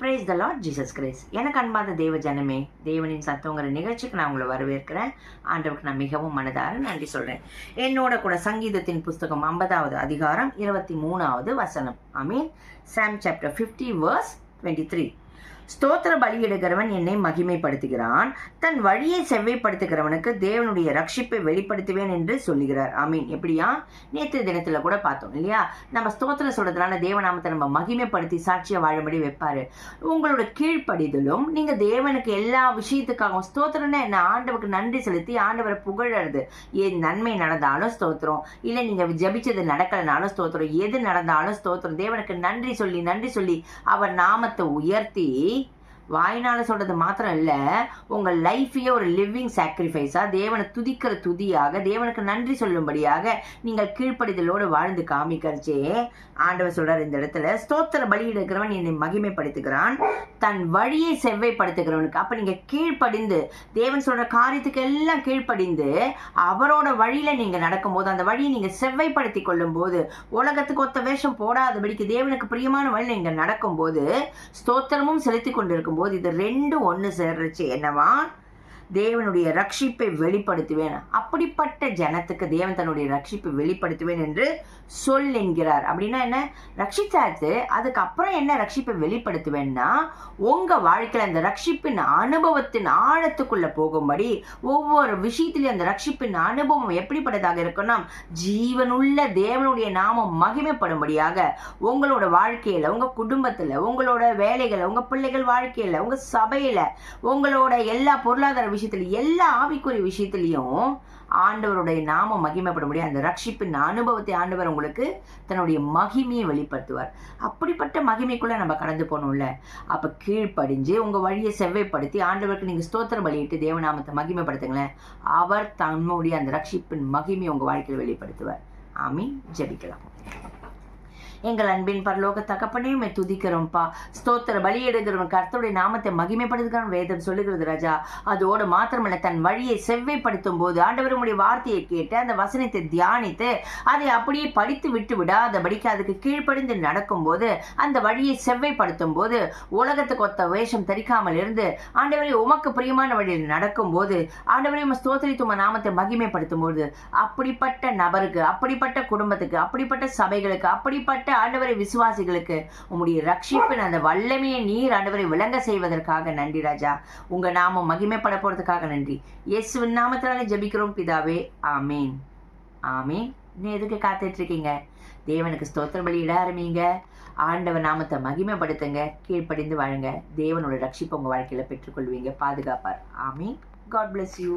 Praise the Lord Jesus Christ. எனக்கு அன்பாத தேவ ஜனமே, தேவனின் சத்தங்கிற நிகழ்ச்சிக்கு நான் உங்களை வரவேற்கிறேன். ஆண்டவருக்கு நான் மிகவும் மனதார நன்றி சொல்கிறேன். என்னோட கூட சங்கீதத்தின் புஸ்தகம் 50வது அதிகாரம் 23வது வசனம். ஆமீன். சாம் சாப்டர் 50 verse 23. ஸ்தோத்திர பலியிடுகிறவன் என்னை மகிமைப்படுத்துகிறான், தன் வழியை செவ்வைப்படுத்துகிறவனுக்கு தேவனுடைய ரட்சிப்பை வெளிப்படுத்துவேன் என்று சொல்லுகிறார். ஆமீன். எப்படியா? நேற்று தினத்துல கூட பார்த்தோம் இல்லையா? நம்ம ஸ்தோத்திரம் சொல்றதுனால தேவநாமத்தை நம்ம மகிமைப்படுத்தி சாட்சியை வாழும்படி வைப்பாரு. உங்களோட கீழ்ப்படிதலும் நீங்க தேவனுக்கு எல்லா விஷயத்துக்காகவும் ஸ்தோத்திரம்னா என்ன? ஆண்டவருக்கு நன்றி செலுத்தி ஆண்டவரை புகழறது. என் நன்மை நடந்தாலும் ஸ்தோத்திரம், இல்லை நீங்க ஜபிச்சது நடக்கலனாலும் ஸ்தோத்திரம், எது நடந்தாலும் ஸ்தோத்திரம். தேவனுக்கு நன்றி சொல்லி அவர் நாமத்தை உயர்த்தி வாய்னால சொல்றது மாத்திரம் இல்ல, உங்க லைஃபையே ஒரு லிவிங் சாக்ரிஃபைஸா தேவனை துதிக்கிற துதியாக தேவனுக்கு நன்றி சொல்லும்படியாக நீங்கள் கீழ்ப்படிதலோடு வாழ்ந்து காமிக்கிறச்சே ஆண்டவர் சொல்றார் இந்த இடத்துல, ஸ்தோத்திர பலியிடுகிறவன் என்னை மகிமைப்படுத்துகிறான், தன் வழியை செவ்வைப்படுத்துகிறவனுக்கு. அப்ப நீங்க கீழ்ப்படிந்து தேவன் சொல்ற காரியத்துக்கு எல்லாம் கீழ்ப்படிந்து அவரோட வழியில நீங்க நடக்கும்போது, அந்த வழியை நீங்க செவ்வைப்படுத்தி கொள்ளும் போது, உலகத்துக்கு ஒத்த வேஷம் போடாதபடிக்கு தேவனுக்கு பிரியமான வழியில நீங்க நடக்கும்போது, ஸ்தோத்திரமும் செலுத்தி கொண்டிருக்கும் போது, இது ரெண்டும் ஒன்று சேர்றச்சு என்னவா? தேவனுடைய ரட்சிப்பை வெளிப்படுத்துவேன். அப்படிப்பட்ட ஜனத்துக்கு தேவன் தன்னுடைய ரட்சிப்பை வெளிப்படுத்துவேன் என்று சொல் என்கிறார். அப்படின்னா என்ன? ரட்சிச்சாச்சு, அதுக்கப்புறம் என்ன ரட்சிப்பை வெளிப்படுத்துவேன்னா, உங்க வாழ்க்கையில அந்த ரட்சிப்பின் அனுபவத்தின் ஆழத்துக்குள்ள போகும்படி ஒவ்வொரு விஷயத்திலையும் அந்த ரட்சிப்பின் அனுபவம் எப்படிப்பட்டதாக இருக்குன்னா, ஜீவனுள்ள தேவனுடைய நாமம் மகிமைப்படும்படியாக உங்களோட வாழ்க்கையில, உங்க குடும்பத்துல, உங்களோட வேலைகளை, உங்க பிள்ளைகள் வாழ்க்கையில, உங்க சபையில, உங்களோட எல்லா பொருளாதார விஷயத்திலையும், எல்லா ஆவிக்குரிய விஷயத்திலையும் ஆண்டவருடைய நாமம் மகிமைப்பட முடியும். அந்த ரட்சிப்பின் அனுபவத்தை ஆண்டவர் உங்களுக்கு தன்னுடைய மகிமையை வெளிப்படுத்துவார். அப்படிப்பட்ட மகிமைக்குள்ள நம்ம கடந்து போகணும்ல. அப்ப கீழ்ப்படிஞ்சு உங்க வழியை செவ்வைப்படுத்தி ஆண்டவருக்கு நீங்க ஸ்தோத்திர பலியிட்டு தேவநாமத்தை மகிமைப்படுத்துங்களேன். அவர் தன்னுடைய அந்த ரட்சிப்பின் மகிமையை உங்க வாழ்க்கையில் வெளிப்படுத்துவார். ஆமீன். ஜெபிக்கலாம். எங்கள் அன்பின் பரலோக தகப்பனே, உம்மை துதிக்கிறோம்ப்பா. ஸ்தோத்திர பலியிடுகிறவன் கர்த்தருடைய நாமத்தை மகிமைப்படுத்துகிறான் வேதம் சொல்லுகிறது ராஜா. அதோடு மாத்திரமல்ல, தன் வழியை செவ்வைப்படுத்தும் போது ஆண்டவர் உம்முடைய வார்த்தையை கேட்டு அந்த வசனத்தை தியானித்து அதை அப்படியே படித்து விட்டு விடாதபடிக்கு அதுக்கு கீழ்ப்படிந்து நடக்கும்போது, அந்த வழியை செவ்வைப்படுத்தும் போது, உலகத்துக்கு ஒத்த வேஷம் தரிக்காமல் இருந்து ஆண்டவரை உமக்கு பிரியமான வழியில் நடக்கும்போது, ஆண்டவரை உம்மை ஸ்தோத்திரித்து உம்மை நாமத்தை மகிமைப்படுத்தும் போது, அப்படிப்பட்ட நபருக்கு, அப்படிப்பட்ட குடும்பத்துக்கு, அப்படிப்பட்ட சபைகளுக்கு, அப்படிப்பட்ட ஆண்டவரை விசுவாசிகளுக்கு உம்முடைய ரட்சிப்பின் அந்த வல்லமையை நீர் ஆண்டவரை விளங்க செய்வதற்காக நன்றி ராஜா. உங்க நாமம் மகிமைப்பட போறதுக்காக நன்றி. இயேசுவின் நாமத்தினாலே ஜெபிக்கிறோம் பிதாவே. ஆமீன். ஆமீன். நீ எதுக்கு காத்துட்டு இருக்கீங்க? தேவனுக்கு ஸ்தோத்திர பலியிட ஆரம்பிங்க. ஆண்டவர் நாமத்தை மகிமைப்படுத்துங்க. கீழ்ப்படிந்து வாழுங்க. தேவனோட ரட்சிப்பை உங்க வாழ்க்கையில பெற்றுக்கொள்வீங்க, பாதுகாப்பார். ஆமீன். God bless you.